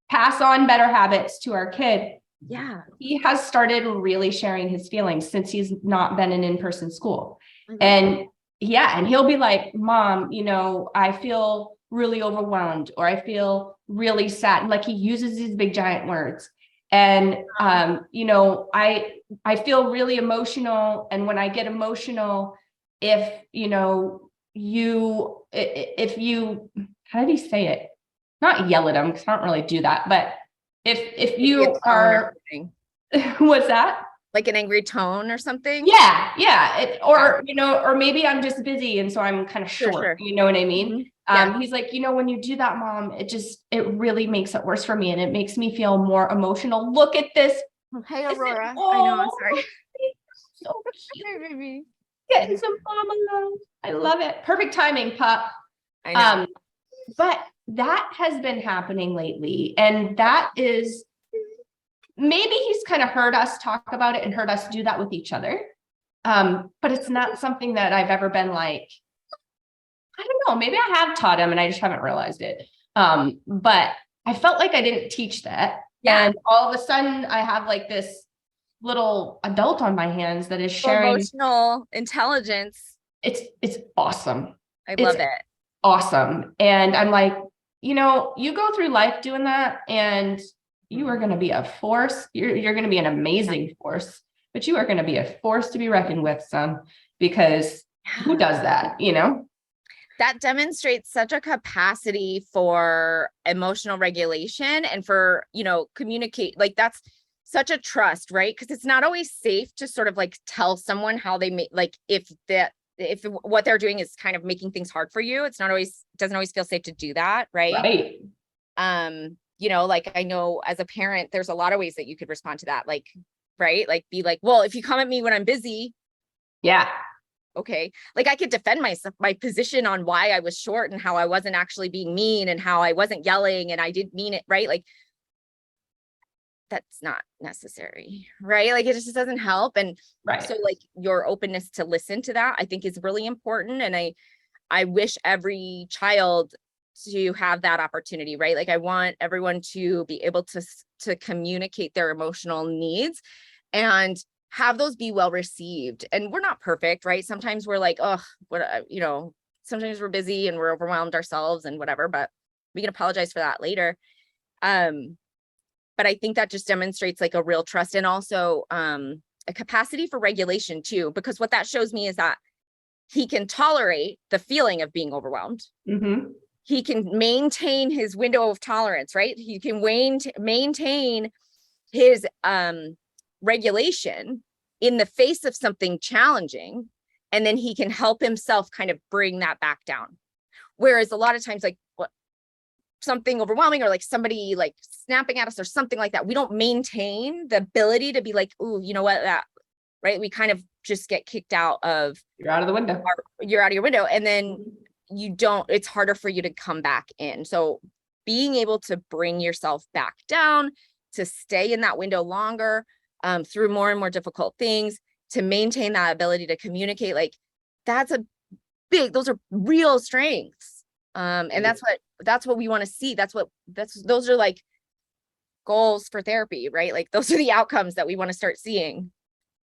pass on better habits to our kid. Yeah. He has started really sharing his feelings since he's not been in in-person school. Mm-hmm. And he'll be like, Mom, you know, I feel really overwhelmed or I feel really sad. Like he uses these big giant words. And, you know, I feel really emotional. And when I get emotional, if, you know, how did he say it? Not yell at him, because I don't really do that. But if you are, what's that? Like an angry tone or something? Yeah. You know, or maybe I'm just busy. And so I'm kind of short, sure. You know what I mean? Mm-hmm. Yeah. He's like, you know, when you do that, Mom, it really makes it worse for me. And it makes me feel more emotional. Look at this. Hey, Aurora. I know, I'm sorry. So cute. Hey, baby. Getting some mama love. I love it. Perfect timing, pup. I know. But that has been happening lately. And that is, maybe he's kind of heard us talk about it and heard us do that with each other. But it's not something that I've ever been like, I don't know, maybe I have taught him and I just haven't realized it. But I felt like I didn't teach that. Yeah. And all of a sudden I have like this little adult on my hands that is So sharing. emotional intelligence. It's awesome. I It's love it. awesome. And I'm like, you go through life doing that, and you are going to be a force. You're going to be an amazing force, but you are going to be a force to be reckoned with, son, because who does that, That demonstrates such a capacity for emotional regulation and for, communicate. Like that's such a trust, right? Because it's not always safe to sort of like tell someone how they make, like if what they're doing is kind of making things hard for you, doesn't always feel safe to do that, right? Right. Like I know as a parent, there's a lot of ways that you could respond to that, like, right? Like be like, well, if you come at me when I'm busy, Yeah. okay, like I could defend my position on why I was short and how I wasn't actually being mean and how I wasn't yelling and I didn't mean it, right? Like that's not necessary, right? Like it just doesn't help. And Right. so like your openness to listen to that, I think is really important. And I wish every child to have that opportunity, right? Like I want everyone to be able to communicate their emotional needs and have those be well received. And we're not perfect, right? Sometimes we're like, oh, sometimes we're busy and we're overwhelmed ourselves and whatever, but we can apologize for that later. But I think that just demonstrates like a real trust and also a capacity for regulation too, because what that shows me is that he can tolerate the feeling of being overwhelmed. Mm-hmm. He can maintain his window of tolerance, right? He can maintain his regulation in the face of something challenging. And then he can help himself kind of bring that back down. Whereas a lot of times, like something overwhelming or like somebody like snapping at us or something like that, we don't maintain the ability to be like, ooh, you know what, that, right? We kind of just get kicked out of. You're out of the window. You're out of your window. And then it's harder for you to come back in. So being able to bring yourself back down, to stay in that window longer, through more and more difficult things, to maintain that ability to communicate, like those are real strengths. And that's what we want to see. Those are like goals for therapy, right? Like those are the outcomes that we want to start seeing.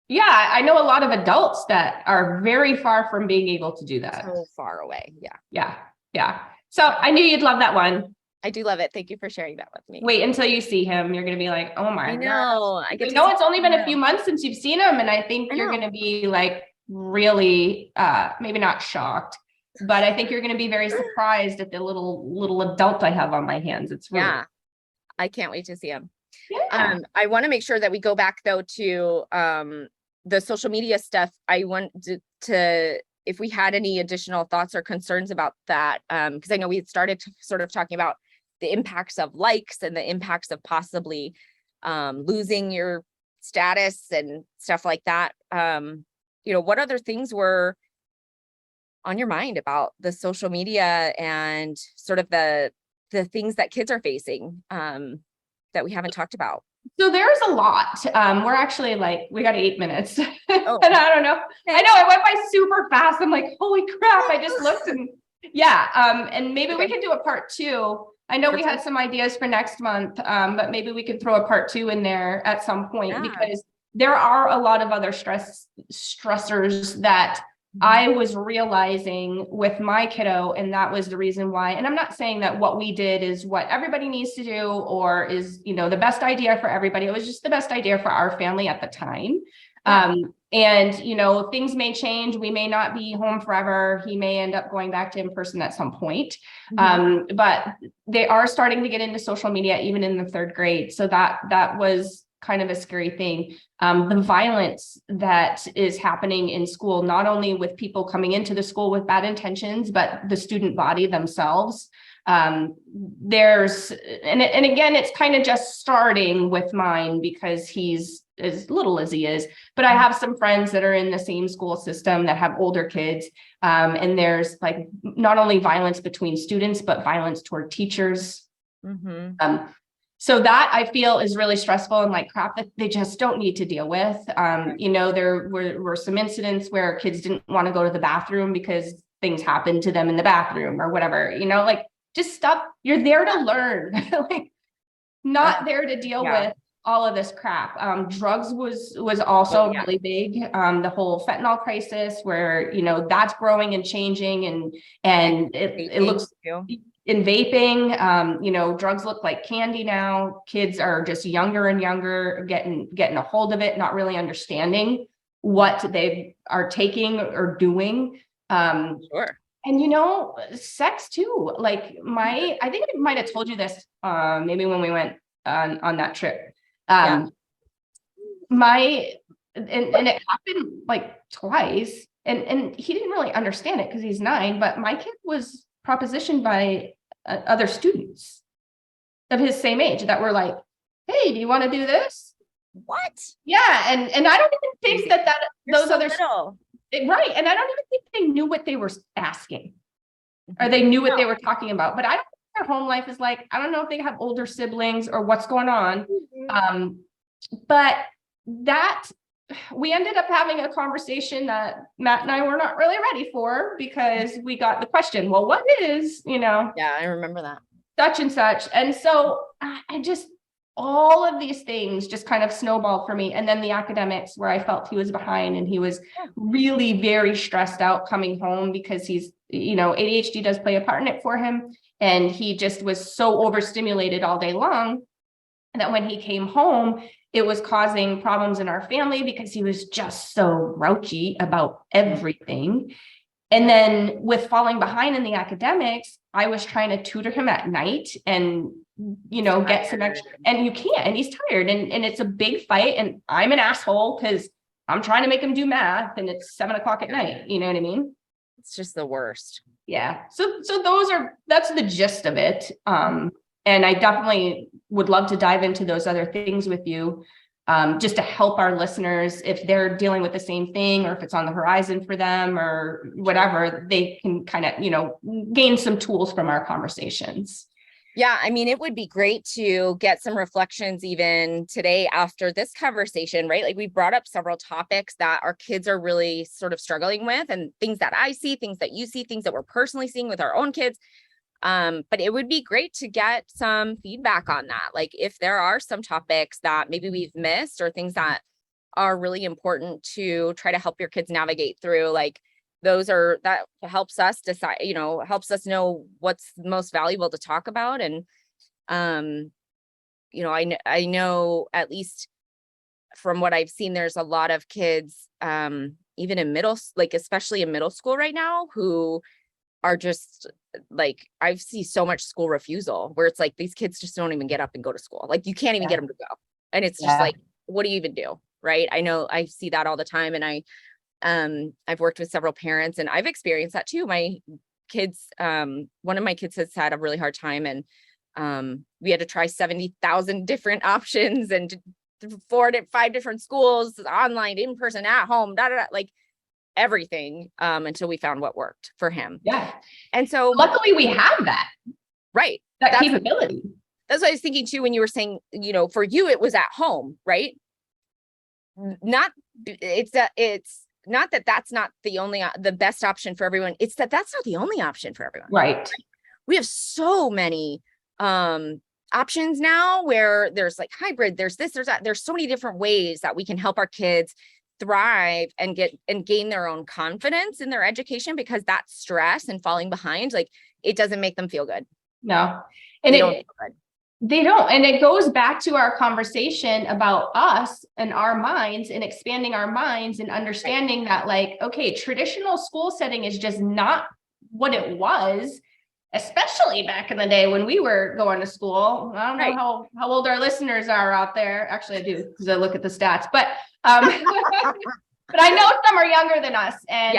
Yeah, I know a lot of adults that are very far from being able to do that. So far away. Yeah. Yeah. Yeah. So I knew you'd love that one. I do love it. Thank you for sharing that with me. Wait until you see him. You're going to be like, oh my I know. God. I know it's only been a few months since you've seen him. And I think you're going to be like really, maybe not shocked, but I think you're going to be very surprised at the little adult I have on my hands. It's really, yeah. I can't wait to see him. Yeah. I want to make sure that we go back though to the social media stuff. I want to if we had any additional thoughts or concerns about that, because I know we had started sort of talking about the impacts of likes and the impacts of possibly losing your status and stuff like that. What other things were on your mind about the social media and sort of the things that kids are facing that we haven't talked about? So there's a lot. We're actually we got 8 minutes. Oh. And I don't know. I know it went by super fast. I'm like, holy crap. I just looked and yeah. And maybe we can do a part 2. I know we had some ideas for next month, but maybe we could throw a part 2 in there at some point because there are a lot of other stressors that I was realizing with my kiddo, and that was the reason why. And I'm not saying that what we did is what everybody needs to do or is, the best idea for everybody. It was just the best idea for our family at the time. And, things may change. We may not be home forever. He may end up going back to in person at some point. But they are starting to get into social media, even in the 3rd grade. So that was kind of a scary thing. The violence that is happening in school, not only with people coming into the school with bad intentions, but the student body themselves. And again, it's kind of just starting with mine because he's as little as he is, but I have some friends that are in the same school system that have older kids. And there's not only violence between students, but violence toward teachers. So that I feel is really stressful and crap that they just don't need to deal with. There were some incidents where kids didn't want to go to the bathroom because things happened to them in the bathroom or whatever, just stop. You're there to learn, not there to deal with all of this crap. Drugs was also yeah. really big. The whole fentanyl crisis where, you know, that's growing and changing and it looks too. in vaping, you know, drugs look like candy now. Kids are just younger and younger, getting a hold of it, not really understanding what they are taking or doing. Sure. And you know, sex too. Like I think I might have told you this, maybe when we went on that trip. Yeah. And it happened like twice, and he didn't really understand it because he's 9. But my kid was propositioned by other students of his same age that were like, "Hey, do you want to do this?" What? Yeah, and I don't even think that You're those so other little. right, and I don't even think they knew what they were asking. Or they knew what they were talking about, but I don't think their home life is like, I don't know if they have older siblings or what's going on. But that we ended up having a conversation that Matt and I were not really ready for because we got the question, well, what is, you know, Yeah, I remember that. such and such. And so I just, all of these things just kind of snowballed for me. And then the academics where I felt he was behind and he was really very stressed out coming home because he's, you know, ADHD does play a part in it for him. And he just was so overstimulated all day long that when he came home, it was causing problems in our family because he was just so grouchy about everything. And then with falling behind in the academics, I was trying to tutor him at night and, you know, get some extra, and you can't, and he's tired and it's a big fight. And I'm an asshole because I'm trying to make him do math and it's 7 o'clock at night. You know what I mean? It's just the worst. Yeah. So that's the gist of it. And I definitely would love to dive into those other things with you. Just to help our listeners, if they're dealing with the same thing, or if it's on the horizon for them or whatever, they can kind of, you know, gain some tools from our conversations. Yeah, I mean, it would be great to get some reflections even today after this conversation, right? Like we brought up several topics that our kids are really sort of struggling with, and things that I see, things that you see, things that we're personally seeing with our own kids. But it would be great to get some feedback on that. Like if there are some topics that maybe we've missed or things that are really important to try to help your kids navigate through, like that helps us decide, you know, helps us know what's most valuable to talk about. And, you know, I know at least from what I've seen, there's a lot of kids, even in especially in middle school right now, who are just like, I see so much school refusal where it's like, these kids just don't even get up and go to school. Like you can't even get them to go. And it's just like, what do you even do? Right. I know I see that all the time. And I've worked with several parents and I've experienced that too. My kids, one of my kids has had a really hard time and we had to try 70,000 different options and 5 different schools, online, in person, at home, like everything, until we found what worked for him. Yeah. And so luckily we have that. Right. That capability. That's what I was thinking too, when you were saying, you know, for you, it was at home, right? It's not that that's not the best option for everyone. It's that that's not the only option for everyone. Right. We have so many options now where there's like hybrid, there's this, there's that, there's so many different ways that we can help our kids thrive and gain their own confidence in their education, because that stress and falling behind, like it doesn't make them feel good. No. And they don't. And it goes back to our conversation about us and our minds and expanding our minds and understanding that, like, okay, traditional school setting is just not what it was, especially back in the day when we were going to school. I don't know how old our listeners are out there. Actually, I do, because I look at the stats, but but I know some are younger than us, and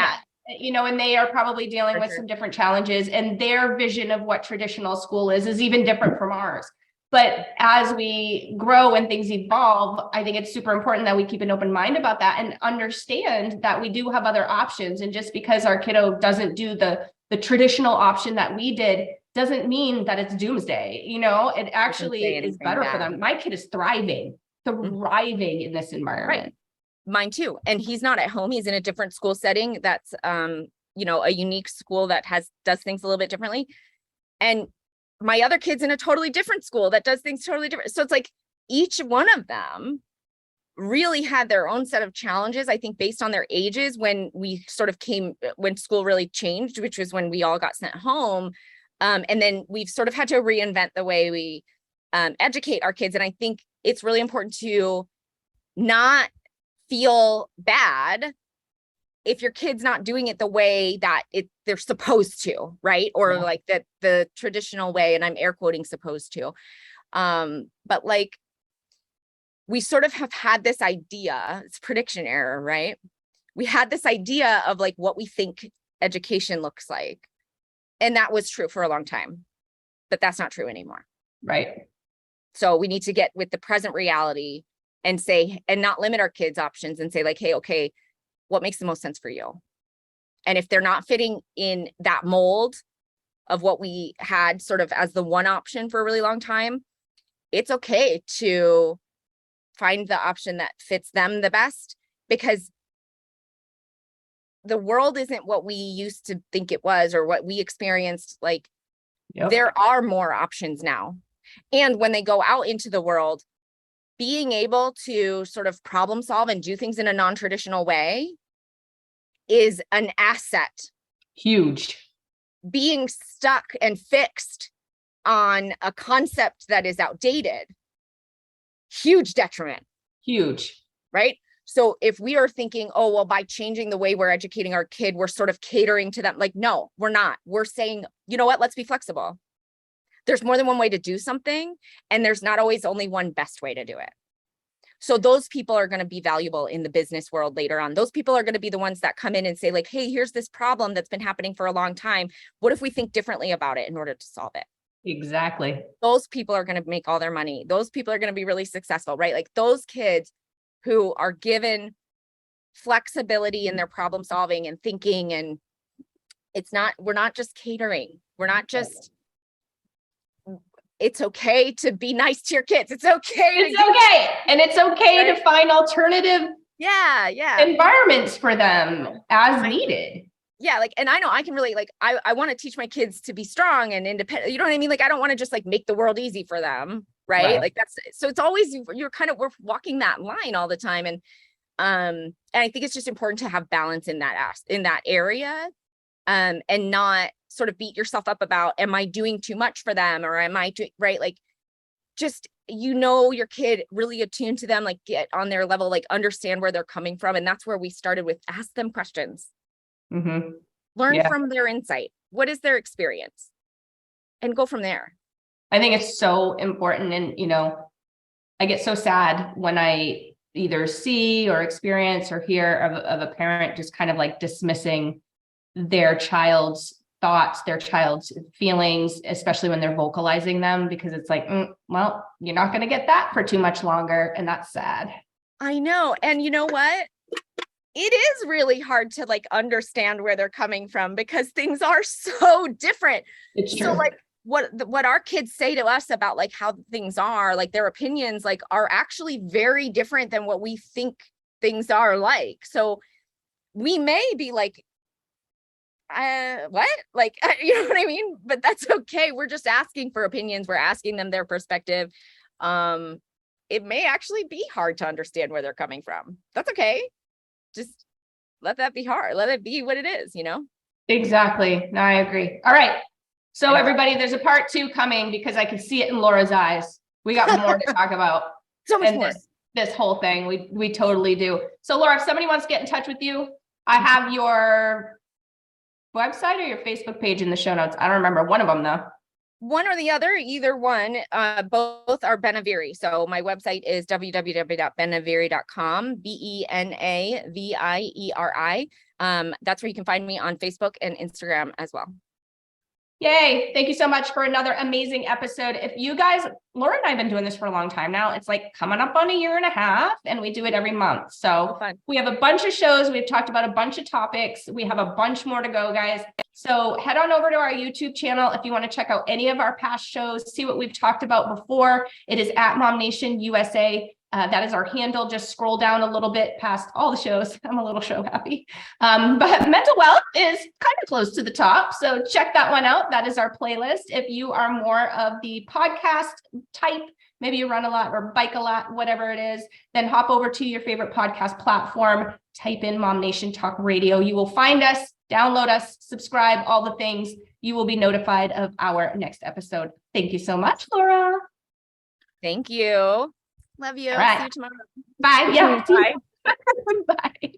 you know, and they are probably dealing with some different challenges, and their vision of what traditional school is even different from ours. But as we grow and things evolve, I think it's super important that we keep an open mind about that and understand that we do have other options. And just because our kiddo doesn't do the traditional option that we did doesn't mean that it's doomsday. You know, it actually is better for them. My kid is thriving in this environment. Right. Mine too. And he's not at home. He's in a different school setting. That's, you know, a unique school that does things a little bit differently. And my other kid's in a totally different school that does things totally different. So it's like, each one of them really had their own set of challenges, I think, based on their ages when when school really changed, which was when we all got sent home. And then we've sort of had to reinvent the way we educate our kids. And I think it's really important to not feel bad if your kid's not doing it the way that they're supposed to, right? Or like that the traditional way, and I'm air quoting supposed to. But like, we sort of have had this idea, it's prediction error, right? We had this idea of like what we think education looks like. And that was true for a long time, but that's not true anymore. Right. So we need to get with the present reality and say, and not limit our kids' options and say like, hey, okay, what makes the most sense for you? And if they're not fitting in that mold of what we had sort of as the one option for a really long time, it's okay to find the option that fits them the best, because the world isn't what we used to think it was or what we experienced. Like, there are more options now. And when they go out into the world, being able to sort of problem solve and do things in a non-traditional way is an asset. Huge. Being stuck and fixed on a concept that is outdated, huge detriment. Huge. Right? So if we are thinking, oh, well, by changing the way we're educating our kid, we're sort of catering to them. Like, no, we're not. We're saying, you know what? Let's be flexible. There's more than one way to do something, and there's not always only one best way to do it. So those people are going to be valuable in the business world later on. Those people are going to be the ones that come in and say like, hey, here's this problem that's been happening for a long time. What if we think differently about it in order to solve it? Exactly. Those people are going to make all their money. Those people are going to be really successful, right? Like those kids who are given flexibility in their problem solving and thinking, and we're not just catering. We're not just, it's okay to be nice to your kids. It's okay. And it's okay to find alternative environments for them as needed. Yeah. Like, and I know I can really like, I want to teach my kids to be strong and independent. You know what I mean? Like, I don't want to just like make the world easy for them. Right. Like so it's always, we're walking that line all the time. And I think it's just important to have balance in that area. And not sort of beat yourself up about, am I doing too much for them? Or am I doing right? Like, just, your kid, really attune to them, like get on their level, like understand where they're coming from. And that's where we started with, ask them questions, learn from their insight. What is their experience? And go from there. I think it's so important. And, I get so sad when I either see or experience or hear of a parent just kind of like dismissing their child's thoughts, their child's feelings, especially when they're vocalizing them, because it's like, well, you're not going to get that for too much longer. And that's sad. I know. And you know what? It is really hard to like understand where they're coming from because things are so different. It's true. So like what our kids say to us about like how things are, like their opinions, like are actually very different than what we think things are like. So we may be like, what? Like, you know what I mean? But that's okay. We're just asking for opinions. We're asking them their perspective. It may actually be hard to understand where they're coming from. That's okay. Just let that be hard. Let it be what it is, Exactly. No, I agree. All right. So everybody, there's a part 2 coming because I can see it in Laura's eyes. We got more to talk about. So much more. This whole thing. We totally do. So Laura, if somebody wants to get in touch with you, I have your website or your Facebook page in the show notes. I don't remember one of them though. One or the other, either one. Both are Benavieri. So my website is www.benavieri.com, BENAVIERI. That's where you can find me on Facebook and Instagram as well. Yay. Thank you so much for another amazing episode. If you guys, Laura and I have been doing this for a long time now. It's like coming up on a year and a half, and we do it every month. So we have a bunch of shows. We've talked about a bunch of topics. We have a bunch more to go, guys. So head on over to our YouTube channel if you want to check out any of our past shows, see what we've talked about before. It is at MOMnation USA. That is our handle. Just scroll down a little bit past all the shows. I'm a little show happy. But mental wealth is kind of close to the top. So check that one out. That is our playlist. If you are more of the podcast type maybe you run a lot or bike a lot, whatever it is, then hop over to your favorite podcast platform, type in MOMnation Talk Radio. You will find us, download us, subscribe, all the things. You will be notified of our next episode. Thank you so much, Laura. Thank you. Love you. All right. See you tomorrow. Bye. Yeah. Bye. Bye.